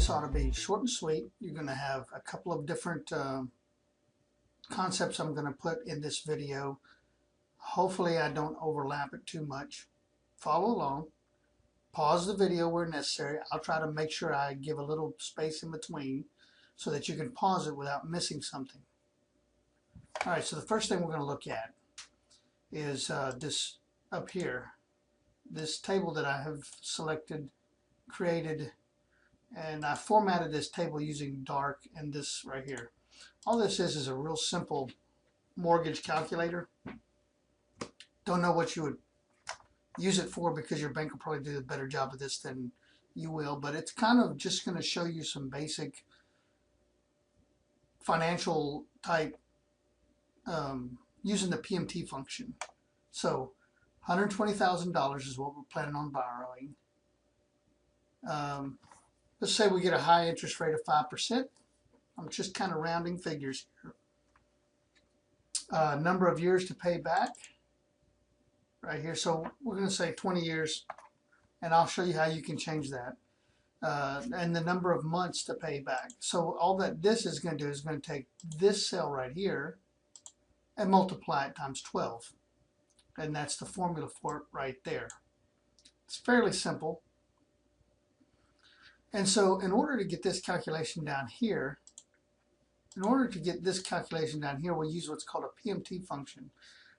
this ought to be short and sweet. You're going to have a couple of different concepts I'm going to put in this video. Hopefully I don't overlap it too much. Follow along. Pause the video where necessary. I'll try to make sure I give a little space in between so that you can pause it without missing something. Alright, so the first thing we're going to look at is this up here. This table that I have selected, created, and I formatted this table using dark and this right here. All this is a real simple mortgage calculator. Don't know what you would use it for because your bank will probably do a better job of this than you will, but it's kind of just going to show you some basic financial type using the Pmt function. So $120,000 is what we're planning on borrowing. Let's say we get a high interest rate of 5%. I'm just kind of rounding figures here. Number of years to pay back right here. So we're going to say 20 years, and I'll show you how you can change that. And the number of months to pay back. So all that this is going to do is going to take this cell right here and multiply it times 12. And that's the formula for it right there. It's fairly simple. And so in order to get this calculation down here, we'll use what's called a Pmt function.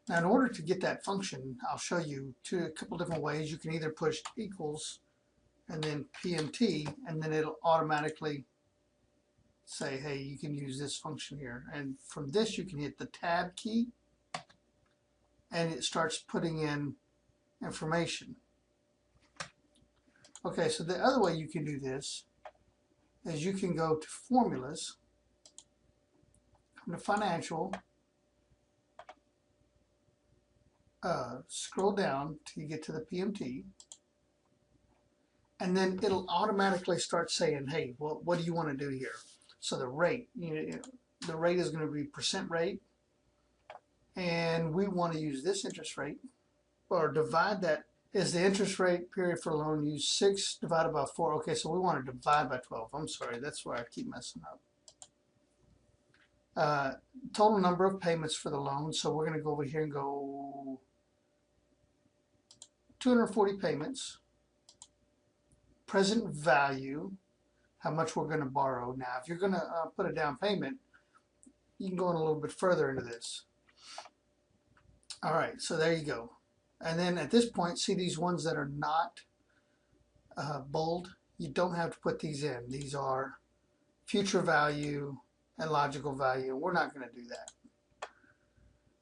Now in order to get that function, I'll show you a couple different ways. You can either push equals and then Pmt, and then it'll automatically say, hey, you can use this function here. And from this you can hit the tab key and it starts putting in information. Okay, so the other way you can do this is you can go to formulas, come to financial, scroll down till you get to the Pmt, and then it'll automatically start saying, hey, well, what do you want to do here? So the rate, the rate is going to be percent rate, and we want to use this interest rate, or divide that. Is the interest rate period for a loan use 6 divided by 4? Okay, so we want to divide by 12. I'm sorry, that's where I keep messing up. Total number of payments for the loan. So we're going to go over here and go 240 payments. Present value, how much we're going to borrow. Now, if you're going to put a down payment, you can go in a little bit further into this. All right, so there you go. And then at this point, see these ones that are not bold? You don't have to put these in. These are future value and logical value. We're not going to do that.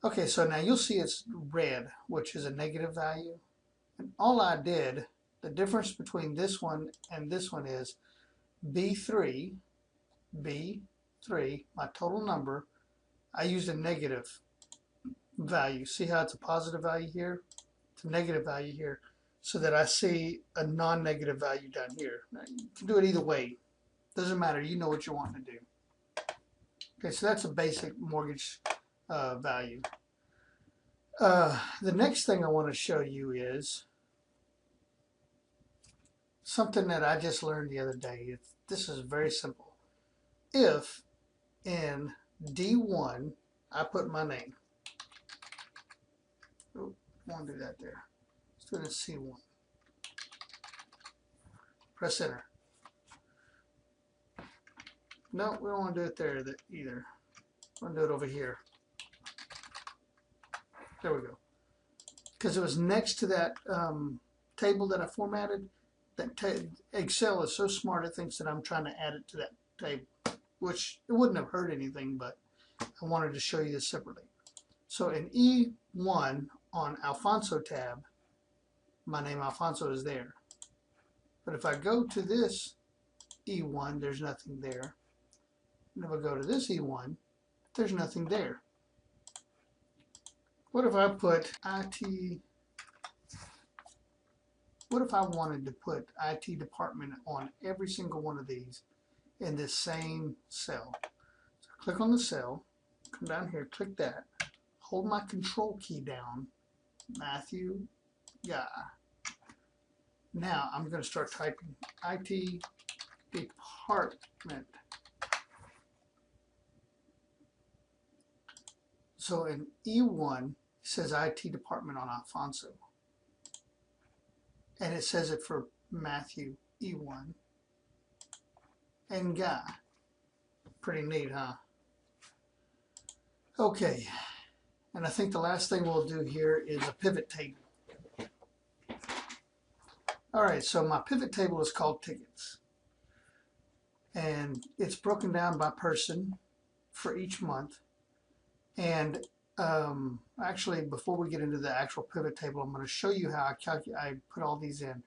Okay, so now you'll see it's red, which is a negative value. And all I did, the difference between this one and this one is B3, my total number, I used a negative value. See how it's a positive value here? It's a negative value here, so that I see a non-negative value down here. Now, you can do it either way. Doesn't matter. You know what you want to do. Okay, so that's a basic mortgage value. The next thing I want to show you is something that I just learned the other day. This is very simple. If in D1 I put my name, I won't do that there. Let's do it in C1. Press enter. No, we don't want to do it there either. I want to do it over here. There we go. Because it was next to that table that I formatted. Excel is so smart it thinks that I'm trying to add it to that table, which it wouldn't have hurt anything, but I wanted to show you this separately. So in E1 on Alfonso tab, my name Alfonso is there. But if I go to this E1, there's nothing there. And if I go to this E1, there's nothing there. What if I put IT? What if I wanted to put IT department on every single one of these in this same cell? So click on the cell, come down here, click that, hold my control key down, Matthew, yeah. Now I'm going to start typing IT department. So in E1, it says IT department on Alfonso. And it says it for Matthew, E1. And Guy. Pretty neat, huh? Okay. And I think the last thing we'll do here is a pivot table. All right, so my pivot table is called tickets. And it's broken down by person for each month. And actually, before we get into the actual pivot table, I'm going to show you how I put all these in.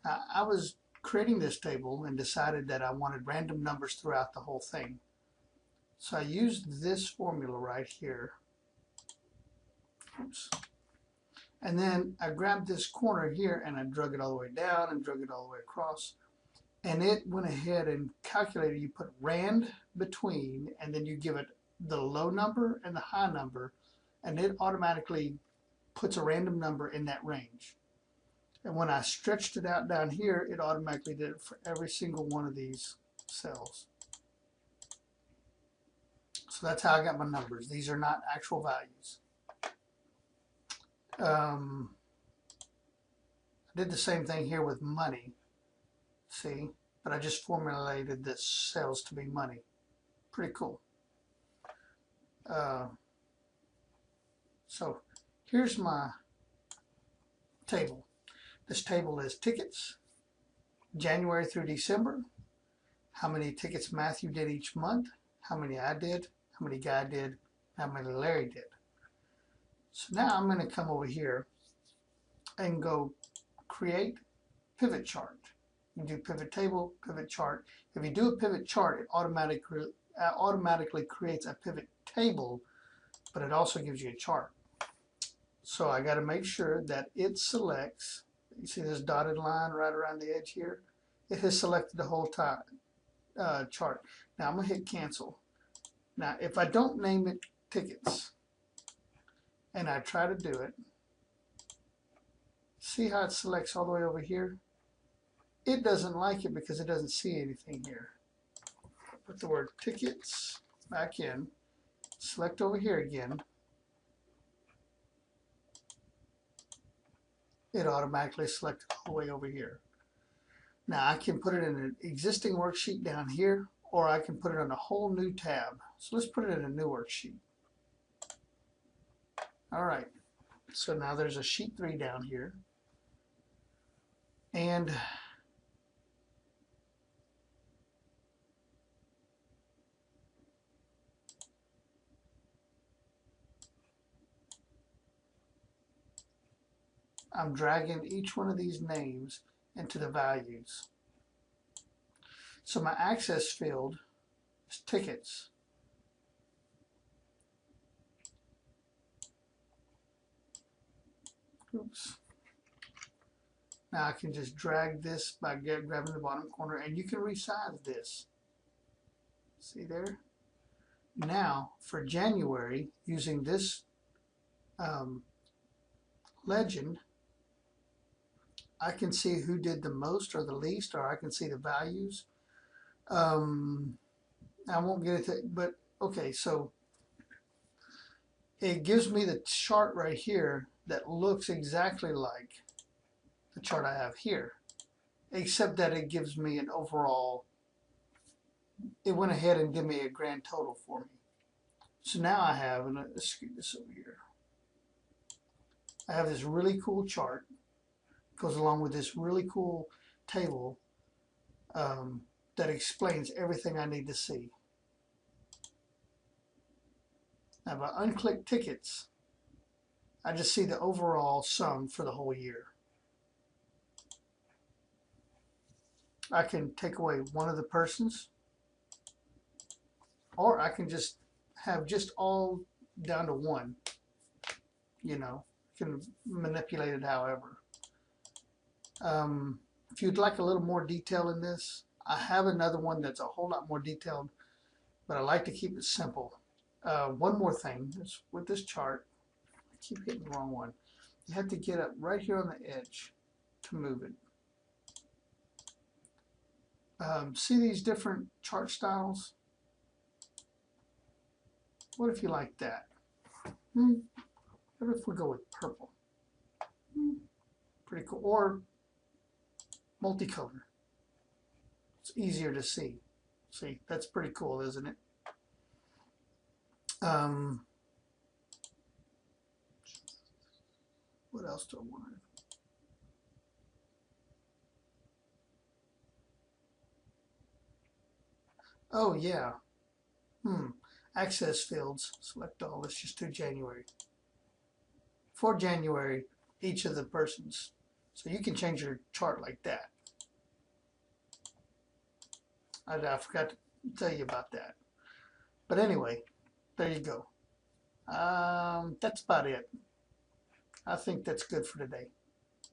I was creating this table and decided that I wanted random numbers throughout the whole thing. So I used this formula right here. Oops. And then I grabbed this corner here and I drug it all the way down and drug it all the way across. And it went ahead and calculated, you put rand between, and then you give it the low number and the high number, and it automatically puts a random number in that range. And when I stretched it out down here, it automatically did it for every single one of these cells. So that's how I got my numbers. These are not actual values. I did the same thing here with money. See? But I just formulated the cells to be money. Pretty cool. So here's my table. This table is tickets, January through December, how many tickets Matthew did each month, how many I did, how many Guy did, how many Larry did. So now I'm going to come over here and go create pivot chart. You do pivot table, pivot chart. If you do a pivot chart, it automatically creates a pivot table, but it also gives you a chart. So I got to make sure that it selects, you see this dotted line right around the edge here? It has selected the whole chart. Now I'm going to hit cancel. Now if I don't name it tickets and I try to do it, see how it selects all the way over here? It doesn't like it because it doesn't see anything here. Put the word tickets back in, select over here again. It automatically selected all the way over here. Now I can put it in an existing worksheet down here, or I can put it on a whole new tab. So let's put it in a new worksheet. All right, so now there's a sheet 3 down here. And I'm dragging each one of these names into the values. So my access field is tickets. Oops. Now I can just drag this by grabbing the bottom corner, and you can resize this. See there? Now for January, using this legend, I can see who did the most or the least, or I can see the values. I won't get into it, but okay, so it gives me the chart right here that looks exactly like the chart I have here, except that it gives me an overall, it went ahead and gave me a grand total for me. So now I have, and let's scoot this over here, I have this really cool chart, goes along with this really cool table that explains everything I need to see. Now if I unclick tickets, I just see the overall sum for the whole year. I can take away one of the persons, or I can just have just all down to one. You know, you can manipulate it however. If you'd like a little more detail in this, I have another one that's a whole lot more detailed, but I like to keep it simple. One more thing is with this chart, I keep hitting the wrong one. You have to get up right here on the edge to move it. See these different chart styles? What if you like that? What if we go with purple? Pretty cool. Or multicolor. It's easier to see. See, that's pretty cool, isn't it? What else do I want? Oh yeah. Access fields. Select all. Let's just do January. For January, each of the persons. So you can change your chart like that. I forgot to tell you about that. But anyway, there you go. That's about it. I think that's good for today.